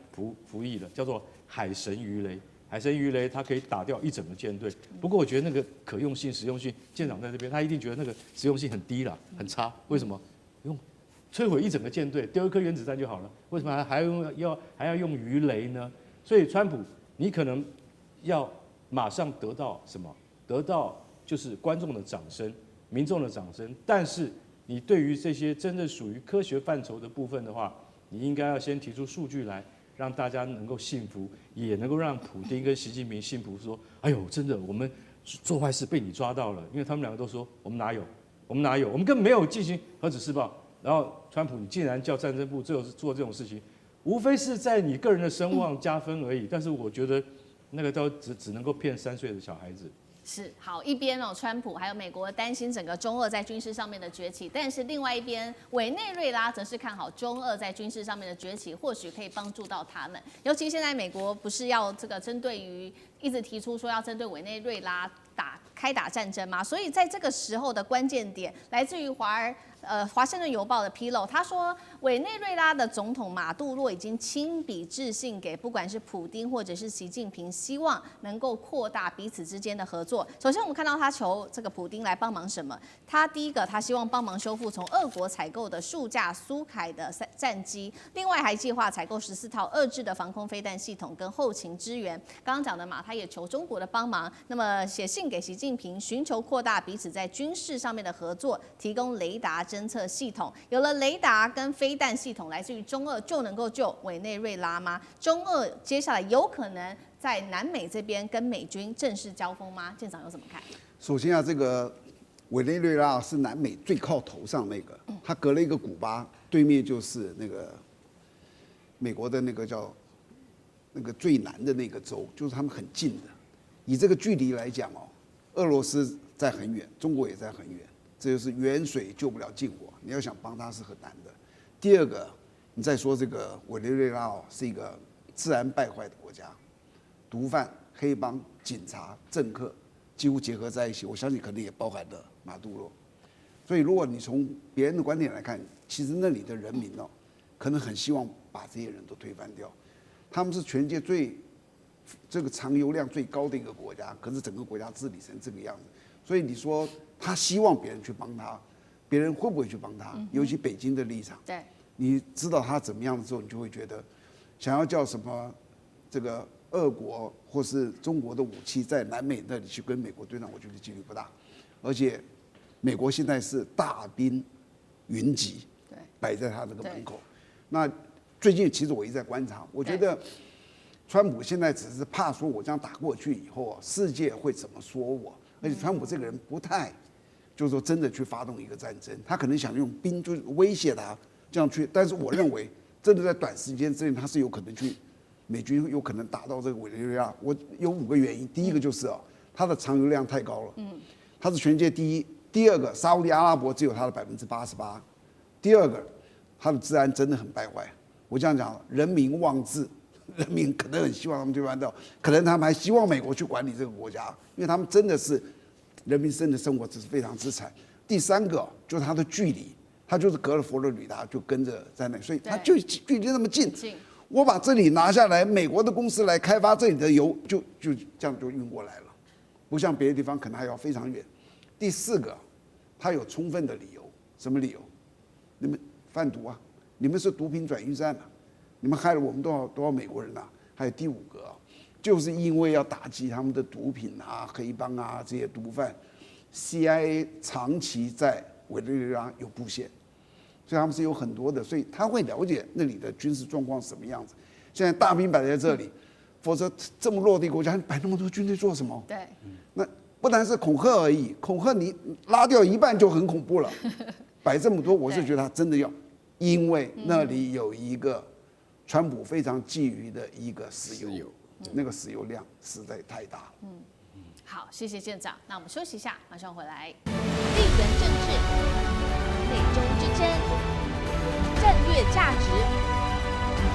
服役了，叫做海神鱼雷。海神鱼雷它可以打掉一整个舰队，不过我觉得那个可用性、实用性，舰长在这边他一定觉得那个实用性很低了，很差。为什么？用摧毁一整个舰队，丢一颗原子弹就好了，为什么还要用鱼雷呢？所以川普，你可能要马上得到什么？得到就是观众的掌声、民众的掌声，但是你对于这些真正属于科学范畴的部分的话，你应该要先提出数据来。让大家能够信服，也能够让普丁跟习近平信服，说：“哎呦，真的，我们做坏事被你抓到了。”因为他们两个都说：“我们哪有？我们根本没有进行核子试爆。”然后川普，你竟然叫战争部做这种事情，无非是在你个人的声望加分而已。但是我觉得那个都只能够骗3岁的小孩子。是好，一边川普还有美国担心整个中俄在军事上面的崛起，但是另外一边委内瑞拉则是看好中俄在军事上面的崛起，或许可以帮助到他们。尤其现在美国不是要这个针对于一直提出说要针对委内瑞拉开打战争吗？所以在这个时候的关键点，来自于华盛顿邮报的披露，他说委内瑞拉的总统马杜罗已经亲笔致信给不管是普丁或者是习近平，希望能够扩大彼此之间的合作。首先，我们看到他求这个普丁来帮忙什么？他第一个，他希望帮忙修复从俄国采购的数架苏凯的战机，另外还计划采购14套俄制的防空飞弹系统跟后勤支援。刚刚讲的嘛，他也求中国的帮忙，那么写信给习近平，寻求扩大彼此在军事上面的合作，提供雷达侦测系统。有了雷达跟飞弹系统，来自于中俄就能够救委内瑞拉吗？中俄接下来有可能在南美这边跟美军正式交锋吗？舰长有怎么看？首先啊，这个委内瑞拉是南美最靠头上那个，它隔了一个古巴，对面就是那个美国的那个叫那个最南的那个州，就是他们很近的。以这个距离来讲哦，俄罗斯在很远，中国也在很远，这就是远水救不了近火，你要想帮他是很难的。第二个，你再说这个委内瑞拉哦，是一个治安败坏的国家，毒贩、黑帮、警察、政客几乎结合在一起，我相信可能也包含了马杜罗。所以，如果你从别人的观点来看，其实那里的人民哦，可能很希望把这些人都推翻掉。他们是全世界这个藏油量最高的一个国家，可是整个国家治理成这个样子，所以你说他希望别人去帮他，别人会不会去帮他？尤其北京的立场，对，你知道他怎么样的时候，你就会觉得，想要叫什么这个俄国或是中国的武器在南美那里去跟美国对战，我觉得几率不大。而且美国现在是大兵云集，摆在他这个门口。那最近其实我一直在观察，我觉得川普现在只是怕说我这样打过去以后，世界会怎么说我？而且川普这个人不太，就是说真的去发动一个战争，他可能想用兵就是威胁他这样去。但是我认为，真的在短时间之内，他是有可能去，美军有可能打到这个委内瑞拉。我有5个原因，第一个就是哦，它的藏油量太高了，它是全世界第一。第二个，沙烏地阿拉伯只有它的88%。第二个，它的治安真的很败坏。我这样讲，人民忘志，人民可能很希望他们推翻掉，可能他们还希望美国去管理这个国家，因为他们真的是人民真的生活只是非常之惨。第三个就是它的距离，它就是隔了佛罗里达就跟着在那，所以它就距离那么近。我把这里拿下来，美国的公司来开发这里的油，就这样就运过来了，不像别的地方可能还要非常远。第四个，它有充分的理由，什么理由？你们贩毒啊，你们是毒品转运站啊，你们害了我们多少美国人啊？还有第5个啊，就是因为要打击他们的毒品啊、黑帮啊这些毒贩 ，CIA 长期在委内瑞拉有布线，所以他们是有很多的，所以他会了解那里的军事状况是什么样子。现在大兵摆在这里，否则这么弱的国家摆那么多军队做什么？对，那不单是恐吓而已，恐吓你拉掉一半就很恐怖了，摆这么多，我是觉得他真的要，因为那里有一个川普非常觊觎的一个石油，那个石油量实在太大了。好，谢谢舰长。那我们休息一下，马上回来。地缘政治、美中之争、战略价值、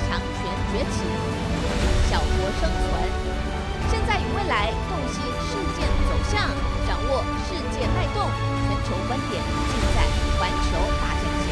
强权崛起、小国生存。现在与未来洞悉事件走向，掌握世界脉动，全球观点尽在环球大战线。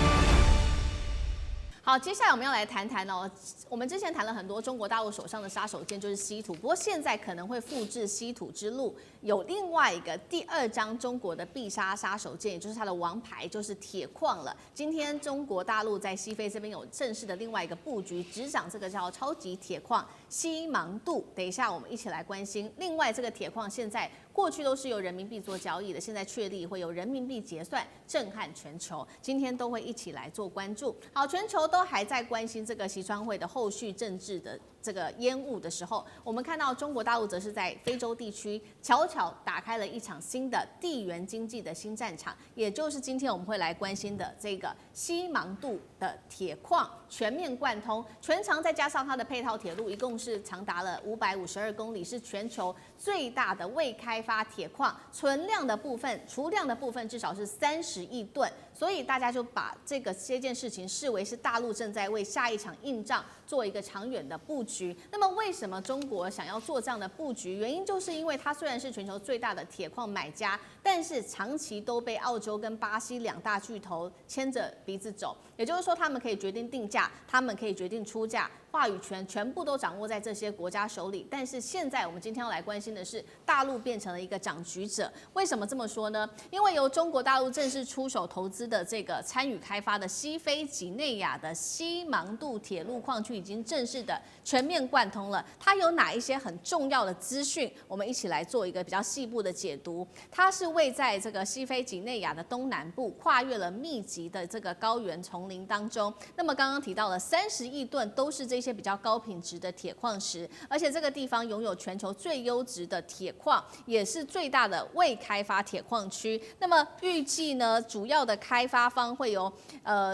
好，接下来我们要来谈谈哦。我们之前谈了很多中国大陆手上的杀手锏，就是稀土。不过现在可能会复制稀土之路，有另外一个第2张中国的必杀杀手锏，也就是它的王牌，就是铁矿了。今天中国大陆在西非这边有正式的另外一个布局，执掌这个叫超级铁矿西芒度。等一下我们一起来关心。另外，这个铁矿现在过去都是由人民币做交易的，现在确立会由人民币结算，震撼全球。今天都会一起来做关注。好，全球都还在关心这个习川会的后续政治的这个烟雾的时候，我们看到中国大陆则是在非洲地区悄悄打开了一场新的地缘经济的新战场，也就是今天我们会来关心的这个西芒度的铁矿全面贯通，全长再加上它的配套铁路，一共是长达了552公里，是全球最大的未开发铁矿，存量的部分、储量的部分至少是30亿吨，所以大家就把这件事情视为是大陆正在为下一场硬仗做一个长远的布局。那么为什么中国想要做这样的布局？原因就是因为它虽然是全球最大的铁矿买家，但是长期都被澳洲跟巴西2大巨头牵着鼻子走。也就是说，他们可以决定定价，他们可以决定出价，话语权全部都掌握在这些国家手里。但是现在我们今天要来关心的是，大陆变成了一个掌局者。为什么这么说呢？因为由中国大陆正式出手投资的这个参与开发的西非几内亚的西芒杜铁路矿区已经正式的全面贯通了。它有哪一些很重要的资讯？我们一起来做一个比较细部的解读。它是位在这个西非几内亚的东南部，跨越了密集的这个高原丛林当中。那么刚刚提到了30亿吨都是这些比较高品质的铁矿石，而且这个地方拥有全球最优质的铁矿，也是最大的未开发铁矿区。那么预计呢，主要的开发方会由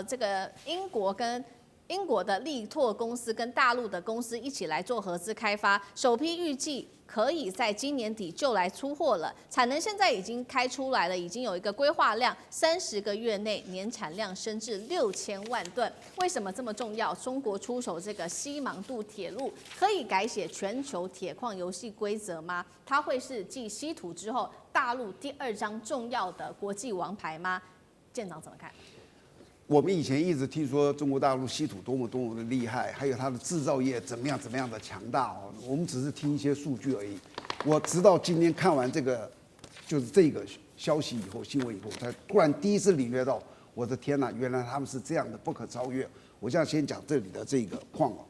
这个英国的力拓公司跟大陆的公司一起来做合资开发，首批预计可以在今年底就来出货了，产能现在已经开出来了，已经有一个规划量，30个月内年产量升至6000万吨。为什么这么重要？中国出手这个西芒杜铁路，可以改写全球铁矿游戏规则吗？它会是继稀土之后大陆第2张重要的国际王牌吗？舰长怎么看？我们以前一直听说中国大陆稀土多么的厉害，还有它的制造业怎么样的强大哦。我们只是听一些数据而已。我直到今天看完这个消息以后，新闻以后，才突然第一次领略到，我的天哪，原来他们是这样的不可超越。我现在先讲这里的这个矿哦，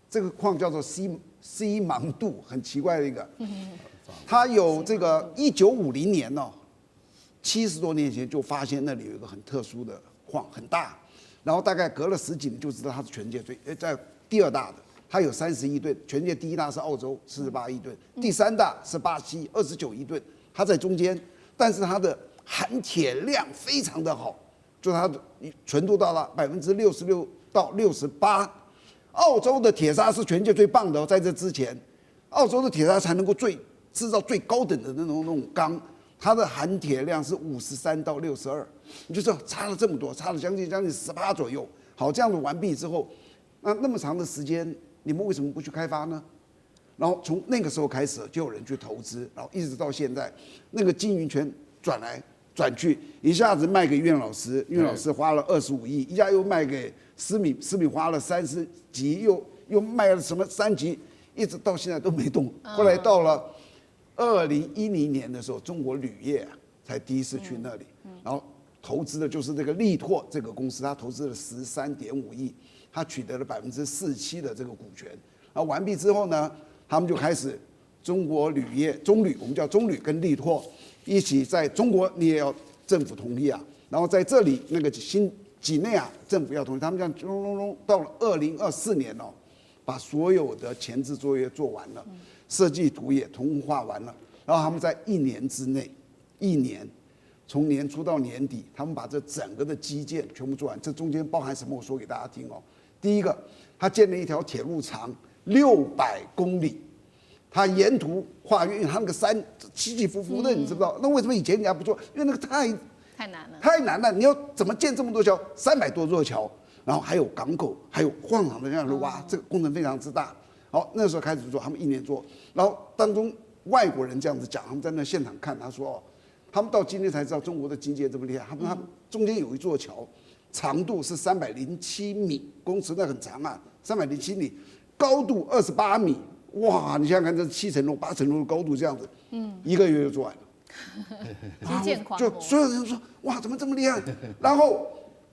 这个矿叫做西芒杜，很奇怪的一个，它有这个1950年哦，70多年前就发现那里有一个很特殊的矿，很大，然后大概隔了10几年就知道它是全世界在第2大的，它有30亿吨，全世界第1大是澳洲48亿吨，第3大是巴西29亿吨，它在中间，但是它的含铁量非常的好，就是它的纯度到了66%到68%。澳洲的铁砂是全世界最棒的哦，在这之前，澳洲的铁砂才能够制造最高等的那种钢。它的含铁量是53到62，你就知道差了这么多，差了将近10%左右。好，这样子完毕之后，那么长的时间，你们为什么不去开发呢？然后从那个时候开始，就有人去投资，然后一直到现在，那个经营权转来转去，一下子卖给苑老师，苑老师花了25亿，一下又卖给思敏，思敏花了30几，又卖了什么3级，一直到现在都没动。后来到了2010年的时候，中国铝业才第一次去那里，然后投资的就是这个力拓这个公司，他投资了13.5亿，他取得了47%的这个股权。然后完毕之后呢，他们就开始中国铝业中铝，我们叫中铝跟力拓一起在中国，你也要政府同意啊。然后在这里那个新几内亚政府要同意，他们这样隆到了2024年哦，把所有的前置作业做完了。设计图也同步画完了，然后他们在1年之内，从年初到年底，他们把这整个的基建全部做完。这中间包含什么？我说给大家听哦。第一个，他建了一条铁路长600公里，他沿途跨越，因为他那个山起起伏伏的，你知不知道？那为什么以前人家不做？因为那个太难了，你要怎么建这么多桥？300多座桥，然后还有港口，还有矿场的这样的挖，这个工程非常之大。好，那时候开始做，他们1年做，然后当中外国人这样子讲，他们在那现场看，他说哦，他们到今天才知道中国的经济这么厉害。他们中间有一座桥，长度是307公尺，那很长啊，307米，高度28米，哇！你想想看，这是7层楼、8层楼的高度这样子，1个月就做完了。基建狂魔，就所有人说哇，怎么这么厉害？然后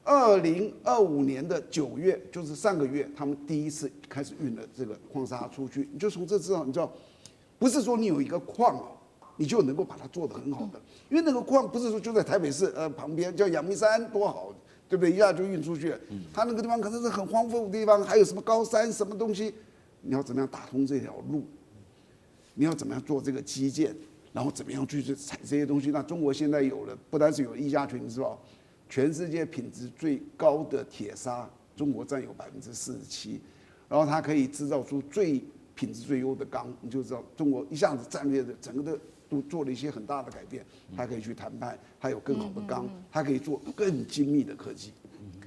2025年的9月，就是上个月，他们第一次开始运了这个矿砂出去。你就从这知道，你知道，不是说你有一个矿哦，你就能够把它做得很好的，因为那个矿不是说就在台北市旁边，叫阳明山多好，对不对？一下就运出去了。它那个地方可能是很荒废的地方，还有什么高山什么东西，你要怎么样打通这条路？你要怎么样做这个基建？然后怎么样去采这些东西？那中国现在有了，不单是有了1家群，是吧？全世界品质最高的铁砂，中国占有47%，然后它可以制造出品质最优的钢，你就知道中国一下子战略的整个的都做了一些很大的改变，它可以去谈判，它有更好的钢，它可以做更精密的科技。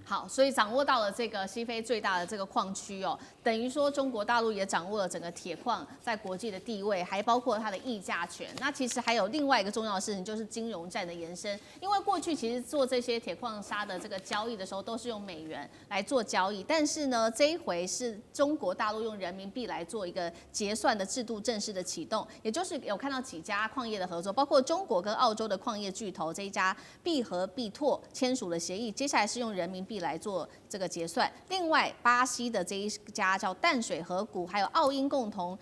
好，所以掌握到了这个西非最大的这个矿区哦，等于说中国大陆也掌握了整个铁矿在国际的地位，还包括它的议价权。那其实还有另外一个重要的事情，就是金融战的延伸。因为过去其实做这些铁矿砂的这个交易的时候，都是用美元来做交易，但是呢，这一回是中国大陆用人民币来做一个结算的制度正式的启动，也就是有看到几家矿业的合作，包括中国跟澳洲的矿业巨头这一家必和必拓签署了协议，接下来是用人民币来做这个结算。另外，巴西的这一家叫淡水河谷，还有澳英共同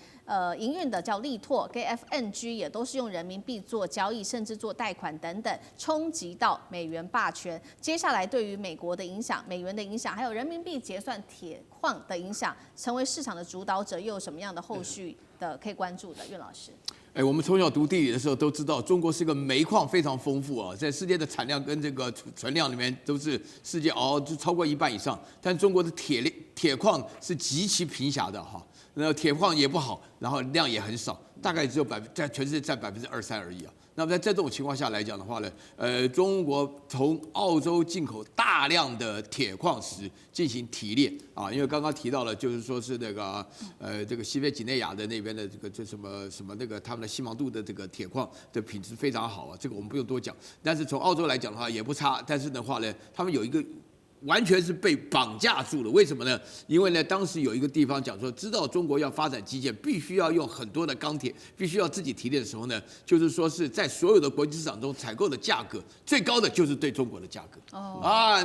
营运的叫力拓跟 FNG 也都是用人民币做交易，甚至做贷款等等，冲击到美元霸权。接下来对于美国的影响、美元的影响，还有人民币结算铁矿的影响，成为市场的主导者，又有什么样的后续的可以关注的？苑老师。我们从小读地理的时候都知道，中国是个煤矿非常丰富啊，在世界的产量跟这个存量里面都是世界就超过一半以上。但中国的铁矿是极其贫狭的哈，那铁矿也不好，然后量也很少，大概只有在全世界占23%而已啊。那么在这种情况下来讲的话呢，中国从澳洲进口大量的铁矿石进行提炼啊，因为刚刚提到了，就是说是那个这个西非几内亚的那边的这什么那个他们的西芒杜的这个铁矿的品质非常好啊，这个我们不用多讲。但是从澳洲来讲的话也不差，但是的话呢，他们有一个。完全是被绑架住了，为什么呢？因为呢，当时有一个地方讲说，知道中国要发展基建，必须要用很多的钢铁，必须要自己提炼的时候呢，就是说是在所有的国际市场中采购的价格最高的就是对中国的价格。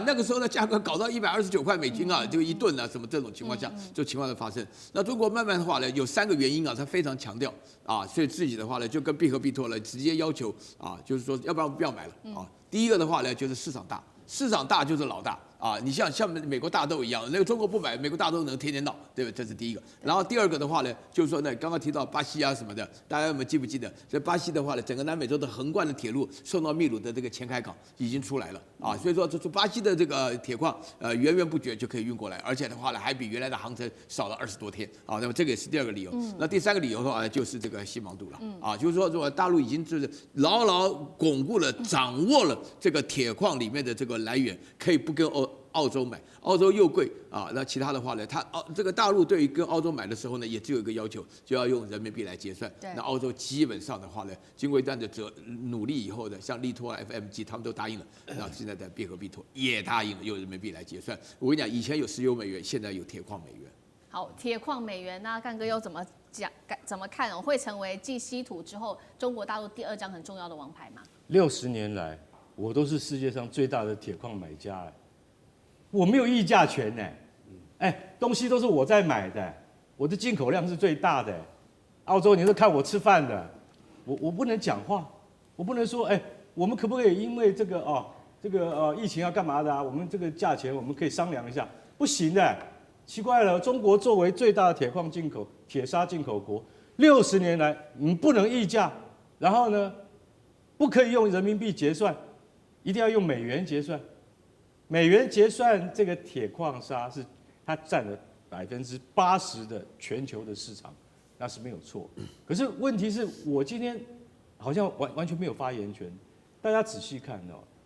那个时候的价格搞到129块美金啊，就一吨啊，什么这种情况下，这情况的发生。那中国慢慢的话呢，有3个原因啊，他非常强调啊，所以自己的话呢，就跟必和必拓呢直接要求啊，就是说，要不然我们不要买了啊。第一个的话呢，就是市场大，市场大就是老大。你像美国大豆一样，那个中国不买，美国大豆能天天闹，对不对？这是第一个。然后第二个的话呢，就是说呢，刚刚提到巴西啊什么的，大家有没有记不记得？在巴西的话呢，整个南美洲的横贯的铁路送到秘鲁的这个前开港已经出来了啊，所以说这巴西的这个铁矿源源不绝就可以运过来，而且的话呢，还比原来的航程少了20多天啊。那么这个也是第二个理由。那第3个理由的话呢，就是这个西芒杜了就是说大陆已经就是牢牢巩固了、掌握了这个铁矿里面的这个来源，可以不跟澳洲买，澳洲又贵啊。那其他的话呢，这个大陆对于跟澳洲买的时候呢，也只有一个要求，就要用人民币来结算。那澳洲基本上的话呢，经过一段的努力以后呢，像力拓、FMG 他们都答应了，那现在的必和必拓也答应了用人民币来结算。我跟你讲，以前有石油美元，现在有铁矿美元。好，铁矿美元那干哥又怎么看？会成为继稀土之后中国大陆第2张很重要的王牌吗？60年来，我都是世界上最大的铁矿买家我没有议价权呢，东西都是我在买的，我的进口量是最大的。澳洲你是看我吃饭的，我不能讲话，我不能说我们可不可以因为这个疫情要干嘛的我们这个价钱我们可以商量一下，不行的，奇怪了，中国作为最大的铁矿进口、铁砂进口国，60年来你不能议价，然后呢，不可以用人民币结算，一定要用美元结算。美元结算这个铁矿砂是它占了80%的全球的市场，那是没有错。可是问题是我今天好像完全没有发言权。大家仔细看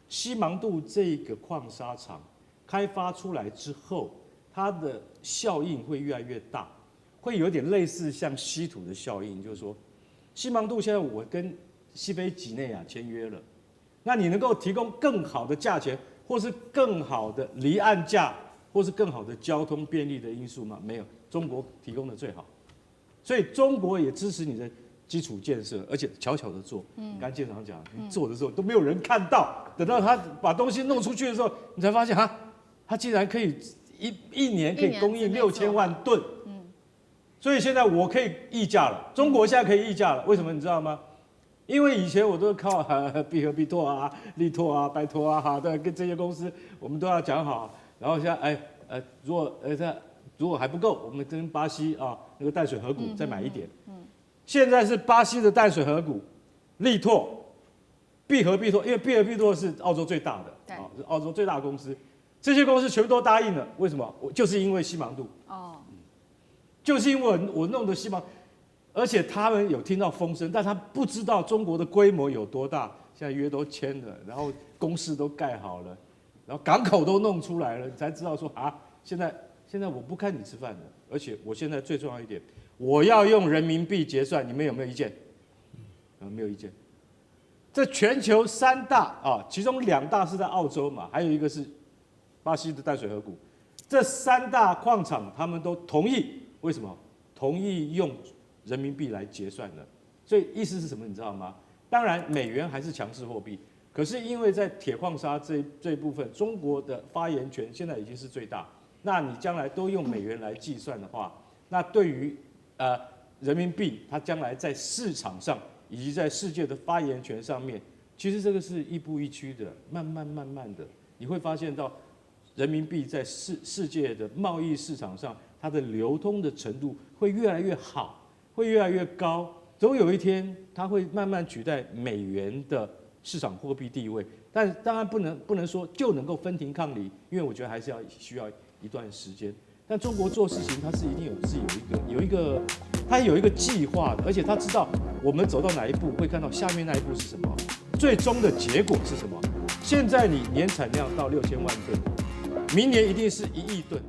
西芒杜这个矿砂厂开发出来之后，它的效应会越来越大，会有点类似像稀土的效应，就是说，西芒杜现在我跟西非几内亚签约了，那你能够提供更好的价钱？或是更好的离岸价，或是更好的交通便利的因素吗？没有，中国提供的最好，所以中国也支持你的基础建设，而且悄悄的做。刚才建长讲，你做的时候都没有人看到，等到他把东西弄出去的时候，你才发现他竟然可以一年可以供应6000万吨。所以现在我可以议价了，中国现在可以议价了，为什么你知道吗？因为以前我都靠必和必拓啊、力拓啊、拜托啊，跟这些公司我们都要讲好。然后现在如果还不够，我们跟巴西那个淡水河谷再买一点。现在是巴西的淡水河谷、力拓、必和必拓，因为必和必拓是澳洲最大的，是澳洲最大的公司。这些公司全部都答应了，为什么？就是因为西芒杜。就是因为我弄的西芒。而且他们有听到风声，但他不知道中国的规模有多大。现在约都签了，然后公司都盖好了，然后港口都弄出来了，你才知道说啊，现在我不看你吃饭了，而且我现在最重要一点，我要用人民币结算，你们有没有意见？没有意见。这全球3大啊，其中2大是在澳洲嘛，还有一个是巴西的淡水河谷。这3大矿场他们都同意，为什么？同意用人民币来结算的。所以意思是什么？你知道吗？当然，美元还是强势货币，可是因为在铁矿砂这一部分，中国的发言权现在已经是最大。那你将来都用美元来计算的话，那对于人民币，它将来在市场上以及在世界的发言权上面，其实这个是亦步亦趋的，慢慢的，你会发现到人民币在世界的贸易市场上，它的流通的程度会越来越好，会越来越高。总有一天，它会慢慢取代美元的市场货币地位，但当然不能说就能够分庭抗礼，因为我觉得还是需要一段时间。但中国做事情，它是一定它有一个计划的，而且它知道我们走到哪一步，会看到下面那一步是什么，最终的结果是什么。现在你年产量到6000万吨，明年一定是1亿吨。